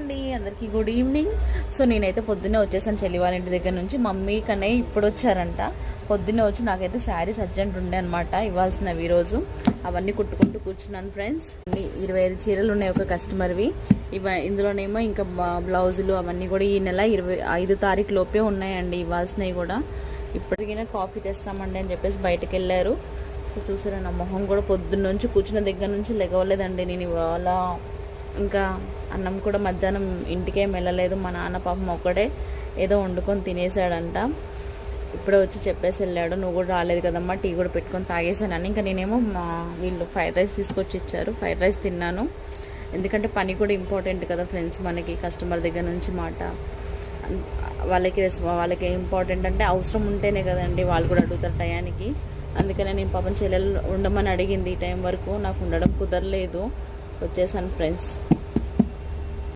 అండి, అందరికీ good evening. So నేనైతే పొద్దున్నే వచ్చేసాను చెల్లి వాళ్ళ ఇంటి దగ్గర నుంచి. మమ్మీ కన్నా ఇప్పుడు వచ్చారంట. పొద్దున్నే వచ్చి నాకైతే శారీస్ అర్జెంట్ ఉండే అనమాట ఇవ్వాల్సినవి. ఈరోజు అవన్నీ కుట్టుకుంటూ కూర్చున్నాను ఫ్రెండ్స్. 25 చీరలు ఉన్నాయి ఒక కస్టమర్వి. ఇందులోనేమో ఇంకా బ్లౌజులు అవన్నీ కూడా ఈ నెల 25 తారీఖు లోపే ఉన్నాయండి ఇవ్వాల్సినవి కూడా. ఇప్పటికైనా కాఫీ తెస్తామండి అని చెప్పేసి బయటకు వెళ్ళారు. సో చూసారా, నా మొహం కూడా పొద్దున్న నుంచి కూర్చున్న దగ్గర నుంచి లెగవలేదండి. నేను ఇవాళ ఇంకా అన్నం కూడా మధ్యాహ్నం ఇంటికేం వెళ్ళలేదు. మా నాన్న పాపం ఒక్కడే ఏదో వండుకొని తినేసాడంట. ఇప్పుడే వచ్చి చెప్పేసి వెళ్ళాడు, నువ్వు కూడా రాలేదు కదమ్మా, టీ కూడా పెట్టుకొని తాగేసానని. ఇంకా నేనేమో వీళ్ళు ఫ్రైడ్ రైస్ తీసుకొచ్చి ఇచ్చారు, ఫ్రైడ్ రైస్ తిన్నాను. ఎందుకంటే పని కూడా ఇంపార్టెంట్ కదా ఫ్రెండ్స్, మనకి కస్టమర్ దగ్గర నుంచి మాట వాళ్ళకి ఇంపార్టెంట్ అంటే అవసరం ఉంటేనే కదండి వాళ్ళు కూడా అడుగుతారు టయానికి. అందుకనే నేను పాపం చెల్లెలు ఉండమని అడిగింది. ఈ టైం వరకు నాకు ఉండడం కుదరలేదు, వచ్చేసాను ఫ్రెండ్స్.